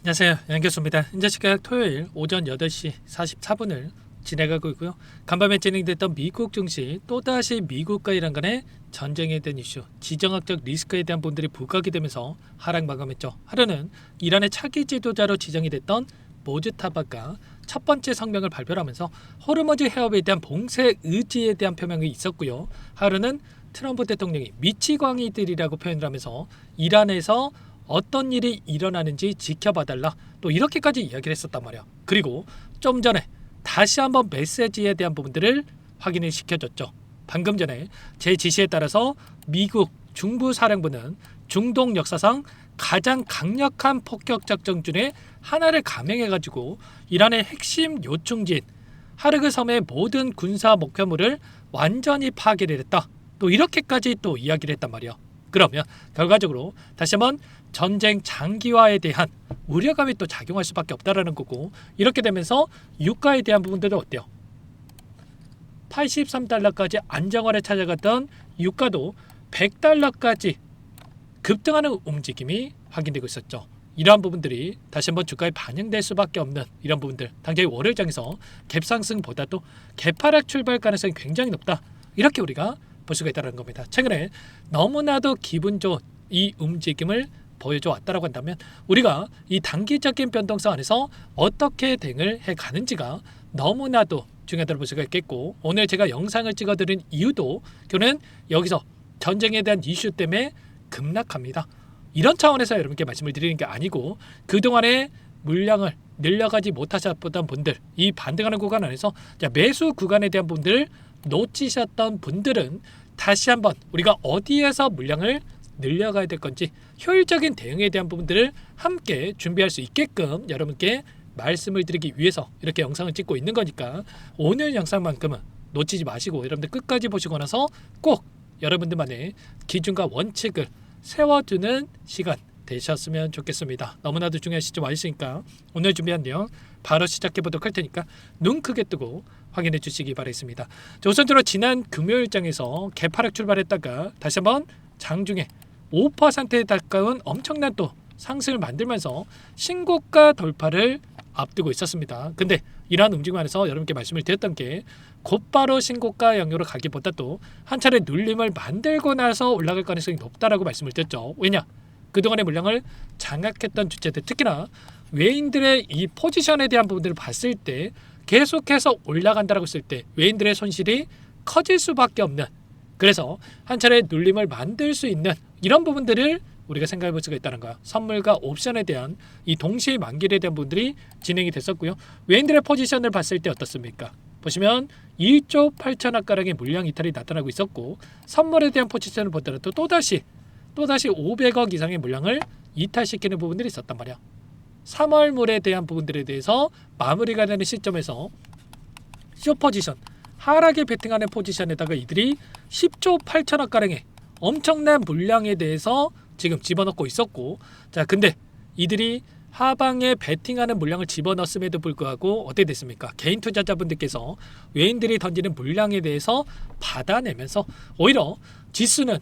안녕하세요, 양 교수입니다. 현재 시각 토요일 오전 8시 44분을 진행하고 있고요. 간밤에 진행됐던 미국 증시, 또다시 미국과 이란 간의 전쟁에 대한 이슈, 지정학적 리스크에 대한 부분들이 부각이 되면서 하락 마감했죠. 하루는 이란의 차기 지도자로 지정이 됐던 모즈타바가 첫 번째 성명을 발표하면서 호르무즈 해협에 대한 봉쇄 의지에 대한 표명이 있었고요. 하루는 트럼프 대통령이 미치광이들이라고 표현을 하면서 이란에서 어떤 일이 일어나는지 지켜봐달라, 또 이렇게까지 이야기를 했었단 말이야. 그리고 좀 전에 다시 한번 메시지에 대한 부분들을 확인을 시켜줬죠. 방금 전에 제 지시에 따라서 미국 중부사령부는 중동 역사상 가장 강력한 폭격작전 중에 하나를 감행해가지고 이란의 핵심 요충지인 하르그 섬의 모든 군사 목표물을 완전히 파괴를 했다, 또 이렇게까지 또 이야기를 했단 말이야. 그러면 결과적으로 다시 한번 전쟁 장기화에 대한 우려감이 또 작용할 수밖에 없다라는 거고, 이렇게 되면서 유가에 대한 부분들도 어때요? 83달러까지 안정화를 찾아갔던 유가도 100달러까지 급등하는 움직임이 확인되고 있었죠. 이러한 부분들이 다시 한번 주가에 반영될 수밖에 없는 이런 부분들, 당장의 월요일장에서 갭상승보다도 갭하락 출발 가능성이 굉장히 높다, 이렇게 우리가 볼 수가 있다는 겁니다. 최근에 너무나도 기분 좋은 이 움직임을 보여줘 왔다라고 한다면 우리가 이 단기적인 변동성 안에서 어떻게 대응을 해가는지가 너무나도 중요하다고 볼 수가 있겠고, 오늘 제가 영상을 찍어드린 이유도 저는 여기서 전쟁에 대한 이슈 때문에 급락합니다, 이런 차원에서 여러분께 말씀을 드리는 게 아니고, 그동안에 물량을 늘려가지 못하셨던 분들, 이 반등하는 구간 안에서 매수 구간에 대한 분들을 놓치셨던 분들은 다시 한번 우리가 어디에서 물량을 늘려가야 될 건지 효율적인 대응에 대한 부분들을 함께 준비할 수 있게끔 여러분께 말씀을 드리기 위해서 이렇게 영상을 찍고 있는 거니까, 오늘 영상만큼은 놓치지 마시고 여러분들 끝까지 보시고 나서 꼭 여러분들만의 기준과 원칙을 세워주는 시간 되셨으면 좋겠습니다. 너무나도 중요한 시점 와 있으니까 오늘 준비한 내용 바로 시작해 보도록 할 테니까 눈 크게 뜨고 확인해 주시기 바라겠습니다. 우선적으로 지난 금요일장에서 개파락 출발했다가 다시 한번 장중에 5%에 가까운 엄청난 또 상승을 만들면서 신고가 돌파를 앞두고 있었습니다. 근데 이러한 움직임 안에서 여러분께 말씀을 드렸던 게 곧바로 신고가 영역으로 가기보다도 한 차례 눌림을 만들고 나서 올라갈 가능성이 높다라고 말씀을 드렸죠. 왜냐? 그동안의 물량을 장악했던 주체들, 특히나 외인들의 이 포지션에 대한 부분들을 봤을 때 계속해서 올라간다라고 했을 때 외인들의 손실이 커질 수밖에 없는, 그래서 한 차례 눌림을 만들 수 있는 이런 부분들을 우리가 생각해 볼 수가 있다는 거야. 선물과 옵션에 대한 이 동시에 만기에 대한 부분들이 진행이 됐었고요. 외인들의 포지션을 봤을 때 어떻습니까? 보시면 1조 8천억 가량의 물량 이탈이 나타나고 있었고, 선물에 대한 포지션을 보더라도 또다시 500억 이상의 물량을 이탈시키는 부분들이 있었단 말이야. 3월물에 대한 부분들에 대해서 마무리가 되는 시점에서 쇼포지션, 하락에 베팅하는 포지션에다가 이들이 10조 8천억 가량의 엄청난 물량에 대해서 지금 집어넣고 있었고, 자 근데 이들이 하방에 베팅하는 물량을 집어넣었음에도 불구하고 어떻게 됐습니까? 개인 투자자분들께서 외인들이 던지는 물량에 대해서 받아내면서 오히려 지수는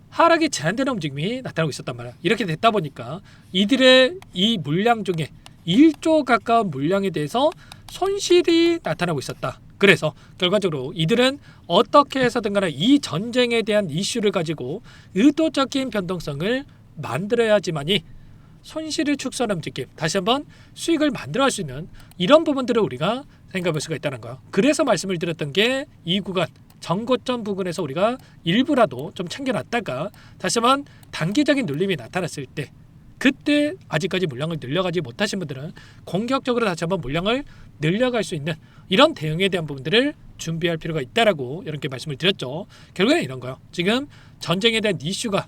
하락이 제한되는 움직임이 나타나고 있었단 말이야. 이렇게 됐다 보니까 이들의 이 물량 중에 1조 가까운 물량에 대해서 손실이 나타나고 있었다. 그래서 결과적으로 이들은 어떻게 해서든 간에 이 전쟁에 대한 이슈를 가지고 의도적인 변동성을 만들어야지만이 손실을 축소하는 움직임, 다시 한번 수익을 만들어갈 수 있는 이런 부분들을 우리가 생각해 볼 수가 있다는 거야. 그래서 말씀을 드렸던 게 이 구간 전고점 부분에서 우리가 일부라도 좀 챙겨놨다가 다시 한번 단기적인 눌림이 나타났을 때, 그때 아직까지 물량을 늘려가지 못하신 분들은 공격적으로 다시 한번 물량을 늘려갈 수 있는 이런 대응에 대한 부분들을 준비할 필요가 있다라고 이렇게 말씀을 드렸죠. 결국에는 이런 거예요. 지금 전쟁에 대한 이슈가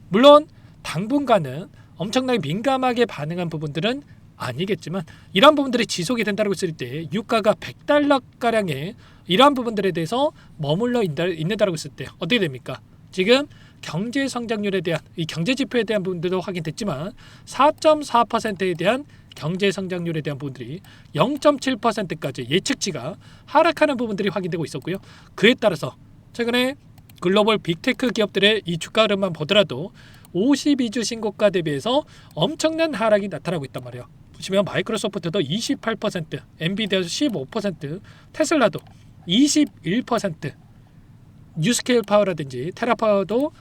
물론 당분간은 엄청나게 민감하게 반응한 부분들은 아니겠지만, 이러한 부분들이 지속이 된다고 했을 때 유가가 100달러가량의 이러한 부분들에 대해서 머물러 있는다고 했을 때 어떻게 됩니까? 지금 경제 성장률에 대한 이 경제 지표에 대한 부분들도 확인됐지만 4.4%에 대한 경제 성장률에 대한 부분들이 0.7%까지 예측치가 하락하는 부분들이 확인되고 있었고요. 그에 따라서 최근에 글로벌 빅테크 기업들의 이 주가 흐름만 보더라도 52주 신고가 대비해서 엄청난 하락이 나타나고 있단 말이에요. 보시면 마이크로소프트도 28%, 엔비디아도 15%, 테슬라도 21%, 뉴스케일 파워라든지 테라파워도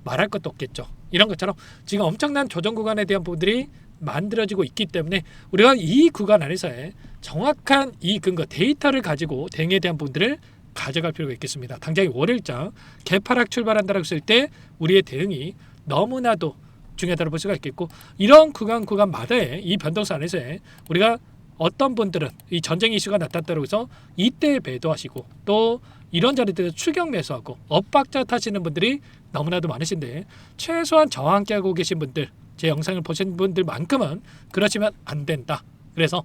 말할 것도 없겠죠. 이런 것처럼 지금 엄청난 조정 구간에 대한 부분들이 만들어지고 있기 때문에 우리가 이 구간 안에서의 정확한 이 근거 데이터를 가지고 대응에 대한 부분들을 가져갈 필요가 있겠습니다. 당장 월일장 개파락 출발한다고 했을 때 우리의 대응이 너무나도 중요하다고 볼 수가 있겠고, 이런 구간마다의 이 변동성 안에서의 우리가 어떤 분들은 이 전쟁 이슈가 나타났다고 해서 이때 매도하시고 또 이런 자리들에서 추격 매수하고 엇박자 타시는 분들이 너무나도 많으신데, 최소한 저와 함께 하고 계신 분들, 제 영상을 보신 분들만큼은 그러시면 안 된다. 그래서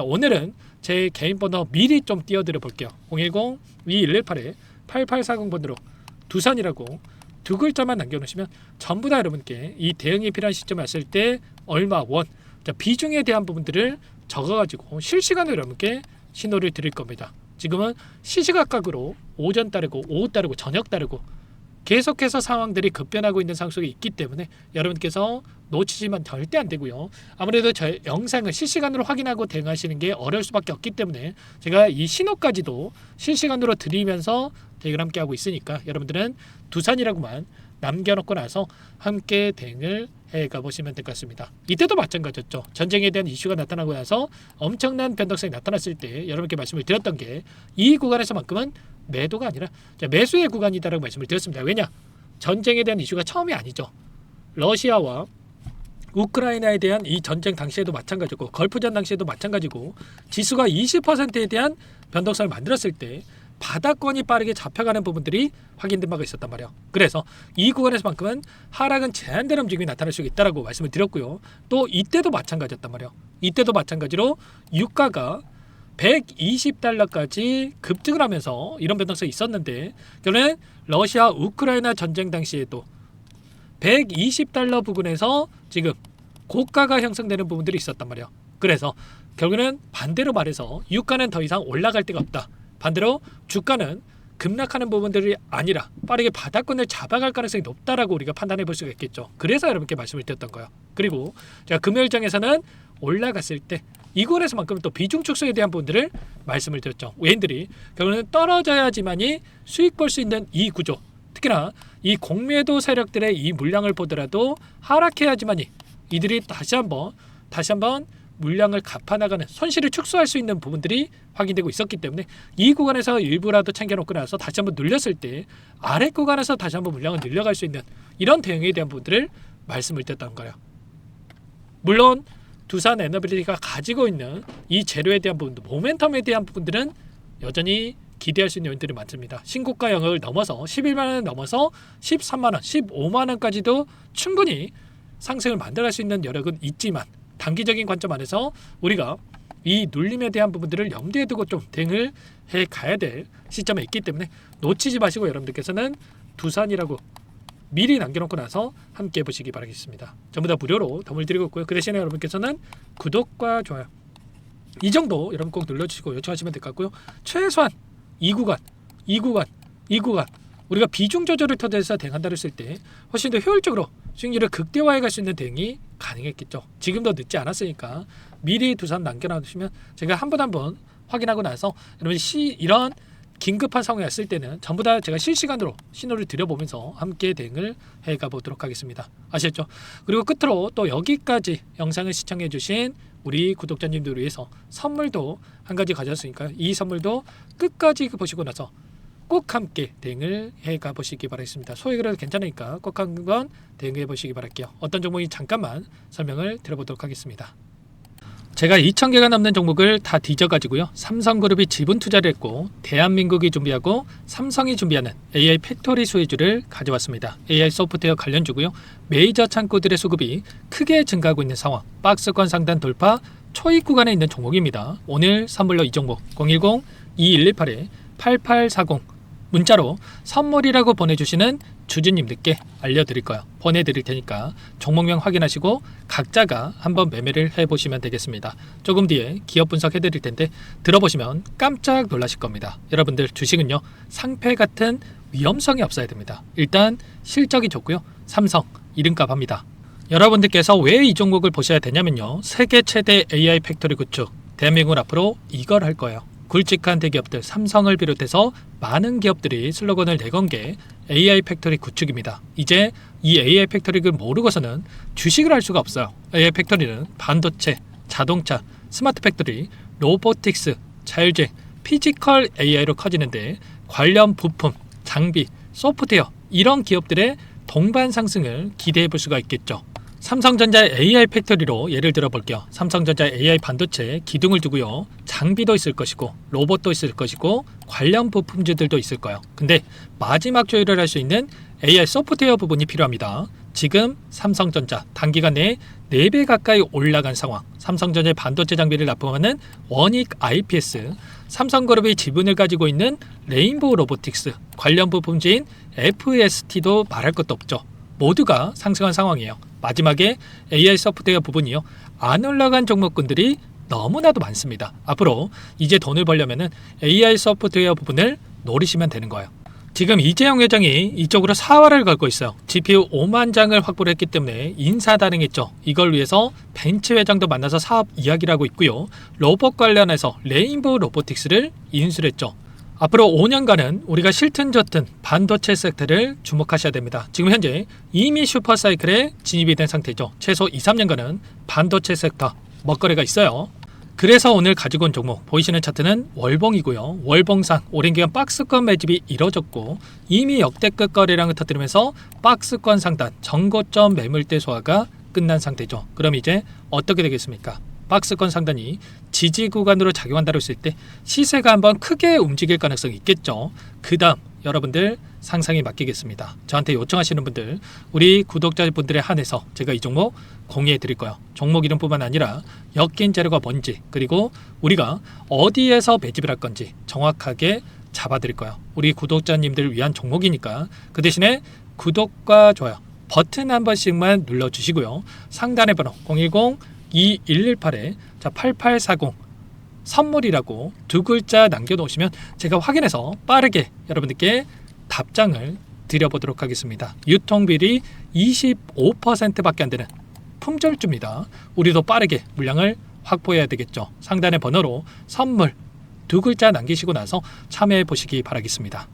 오늘은 제 개인 번호 미리 좀 띄워드려 볼게요. 010-2118-8840번으로 두산이라고 두 글자만 남겨놓으시면 전부 다 여러분께 이 대응이 필요한 시점에 왔을 때 얼마 원 비중에 대한 부분들을 적어가지고 실시간으로 여러분께 신호를 드릴 겁니다. 지금은 시시각각으로 오전 따르고 오후 따르고 저녁 따르고 계속해서 상황들이 급변하고 있는 상황 속에 있기 때문에 여러분께서 놓치시면 절대 안 되고요. 아무래도 저희 영상을 실시간으로 확인하고 대응하시는 게 어려울 수밖에 없기 때문에 제가 이 신호까지도 실시간으로 드리면서 대응을 함께 하고 있으니까 여러분들은 두산이라고만 남겨놓고 나서 함께 대응을 해가 보시면 될 것 같습니다. 이때도 마찬가지였죠. 전쟁에 대한 이슈가 나타나고 나서 엄청난 변동성이 나타났을 때 여러분께 말씀을 드렸던 게 이 구간에서만큼은 매도가 아니라 매수의 구간이다라고 말씀을 드렸습니다. 왜냐? 전쟁에 대한 이슈가 처음이 아니죠. 러시아와 우크라이나에 대한 이 전쟁 당시에도 마찬가지고 걸프전 당시에도 마찬가지고 지수가 20%에 대한 변동성을 만들었을 때 바닥권이 빠르게 잡혀가는 부분들이 확인된 바가 있었단 말이에요. 그래서 이 구간에서만큼은 하락은 제한되는 움직임이 나타날 수 있다라고 말씀을 드렸고요. 또 이때도 마찬가지였단 말이에요. 이때도 마찬가지로 유가가 120달러까지 급등을 하면서 이런 변동성이 있었는데, 결국엔 러시아 우크라이나 전쟁 당시에도 120달러 부근에서 지금 고가가 형성되는 부분들이 있었단 말이에요. 그래서 결국에는 반대로 말해서 유가는 더 이상 올라갈 데가 없다. 반대로 주가는 급락하는 부분들이 아니라 빠르게 바닥권을 잡아갈 가능성이 높다라고 우리가 판단해 볼 수가 있겠죠. 그래서 여러분께 말씀을 드렸던 거예요. 그리고 제가 금요일장에서는 올라갔을 때 이곳에서만큼 또 비중 축소에 대한 부분들을 말씀을 드렸죠. 외인들이 결국은 떨어져야지만이 수익 볼 수 있는 이 구조, 특히나 이 공매도 세력들의 이 물량을 보더라도 하락해야지만이 이들이 다시 한번 물량을 갚아나가는 손실을 축소할 수 있는 부분들이 확인되고 있었기 때문에 이 구간에서 일부라도 챙겨놓고 나서 다시 한번 눌렸을 때 아래 구간에서 다시 한번 물량을 늘려갈 수 있는 이런 대응에 대한 부분들을 말씀을 드렸던 거예요. 물론 두산 에너빌리티가 가지고 있는 이 재료에 대한 부분도, 모멘텀에 대한 부분들은 여전히 기대할 수 있는 요인들이 많습니다. 신고가 영역을 넘어서 11만원을 넘어서 13만원, 15만원까지도 충분히 상승을 만들어갈 수 있는 여력은 있지만, 단기적인 관점 안에서 우리가 이 눌림에 대한 부분들을 염두에 두고 좀 대응을 해 가야 될 시점에 있기 때문에 놓치지 마시고 여러분들께서는 두산이라고 미리 남겨놓고 나서 함께 해보시기 바라겠습니다. 전부 다 무료로 도움을 드리고 있고요. 그 대신에 여러분께서는 구독과 좋아요 이 정도 여러분 꼭 눌러주시고 요청하시면 될 것 같고요. 최소한 이 구간 우리가 비중 조절을 통해서 대응한다고 했을 때 훨씬 더 효율적으로 수익률을 극대화해 갈 수 있는 대응이 가능했겠죠. 지금도 늦지 않았으니까 미리 두산 남겨놔두시면 제가 한 번 확인하고 나서 여러분이 이런 긴급한 상황이 왔을 때는 전부 다 제가 실시간으로 신호를 드려보면서 함께 대응을 해가 보도록 하겠습니다. 아시겠죠? 그리고 끝으로 또 여기까지 영상을 시청해 주신 우리 구독자님들을 위해서 선물도 한 가지 가져왔으니까 이 선물도 끝까지 보시고 나서 꼭 함께 대응을 해가 보시기 바라겠습니다. 소액이라도 괜찮으니까 꼭 한번 대응해 보시기 바랄게요. 어떤 종목이 잠깐만 설명을 드려보도록 하겠습니다. 제가 2,000개가 넘는 종목을 다 뒤져가지고요. 삼성그룹이 지분 투자를 했고 대한민국이 준비하고 삼성이 준비하는 AI 팩토리 소유주를 가져왔습니다. AI 소프트웨어 관련주고요. 메이저 창구들의 수급이 크게 증가하고 있는 상황, 박스권 상단 돌파 초입 구간에 있는 종목입니다. 오늘 선물로 이 종목 010-2118-8840 문자로 선물이라고 보내주시는 주주님들께 알려드릴 거예요. 보내드릴 테니까 종목명 확인하시고 각자가 한번 매매를 해보시면 되겠습니다. 조금 뒤에 기업 분석해드릴 텐데 들어보시면 깜짝 놀라실 겁니다. 여러분들 주식은요 상패 같은 위험성이 없어야 됩니다. 일단 실적이 좋고요. 삼성 이름값 합니다. 여러분들께서 왜 이 종목을 보셔야 되냐면요. 세계 최대 AI 팩토리 구축. 대한민국은 앞으로 이걸 할 거예요. 굵직한 대기업들 삼성을 비롯해서 많은 기업들이 슬로건을 내건 게 AI 팩토리 구축입니다. 이제 이 AI 팩토리를 모르고서는 주식을 할 수가 없어요. AI 팩토리는 반도체, 자동차, 스마트 팩토리, 로보틱스, 자율주행, 피지컬 AI로 커지는데 관련 부품, 장비, 소프트웨어 이런 기업들의 동반 상승을 기대해 볼 수가 있겠죠. 삼성전자의 AI 팩토리로 예를 들어 볼게요. 삼성전자의 AI 반도체 기둥을 두고요. 장비도 있을 것이고 로봇도 있을 것이고 관련 부품주들도 있을 거예요. 근데 마지막 조율을 할 수 있는 AI 소프트웨어 부분이 필요합니다. 지금 삼성전자 단기간 내에 4배 가까이 올라간 상황. 삼성전자의 반도체 장비를 납품하는 원익 IPS, 삼성그룹이 지분을 가지고 있는 레인보우 로보틱스, 관련 부품주인 FST도 말할 것도 없죠. 모두가 상승한 상황이에요. 마지막에 AI 소프트웨어 부분이요. 안 올라간 종목군들이 너무나도 많습니다. 앞으로 이제 돈을 벌려면 AI 소프트웨어 부분을 노리시면 되는 거예요. 지금 이재용 회장이 이쪽으로 사활을 걸고 있어요. GPU 5만 장을 확보를 했기 때문에 인사다능했죠. 이걸 위해서 벤츠 회장도 만나서 사업 이야기를 하고 있고요. 로봇 관련해서 레인보우 로보틱스를 인수를 했죠. 앞으로 5년간은 우리가 싫든 좋든 반도체 섹터를 주목하셔야 됩니다. 지금 현재 이미 슈퍼사이클에 진입이 된 상태죠. 최소 2, 3년간은 반도체 섹터 먹거리가 있어요. 그래서 오늘 가지고 온 종목 보이시는 차트는 월봉이고요. 월봉상 오랜 기간 박스권 매집이 이뤄졌고 이미 역대급 거래량을 터뜨리면서 박스권 상단 정고점 매물대 소화가 끝난 상태죠. 그럼 이제 어떻게 되겠습니까? 박스권 상단이 지지 구간으로 작용한다고 했을 때 시세가 한번 크게 움직일 가능성이 있겠죠. 그 다음 여러분들 상상에 맡기겠습니다. 저한테 요청하시는 분들 우리 구독자분들에 한해서 제가 이 종목 공유해 드릴 거예요. 종목 이름뿐만 아니라 엮인 재료가 뭔지 그리고 우리가 어디에서 매집을 할 건지 정확하게 잡아 드릴 거예요. 우리 구독자님들을 위한 종목이니까 그 대신에 구독과 좋아요 버튼 한 번씩만 눌러주시고요. 상단의 번호 010-2118-8840 선물이라고 2글자 남겨놓으시면 제가 확인해서 빠르게 여러분들께 답장을 드려보도록 하겠습니다. 유통비리 25%밖에 안 되는 품절주입니다. 우리도 빠르게 물량을 확보해야 되겠죠. 상단의 번호로 선물 2글자 남기시고 나서 참여해 보시기 바라겠습니다.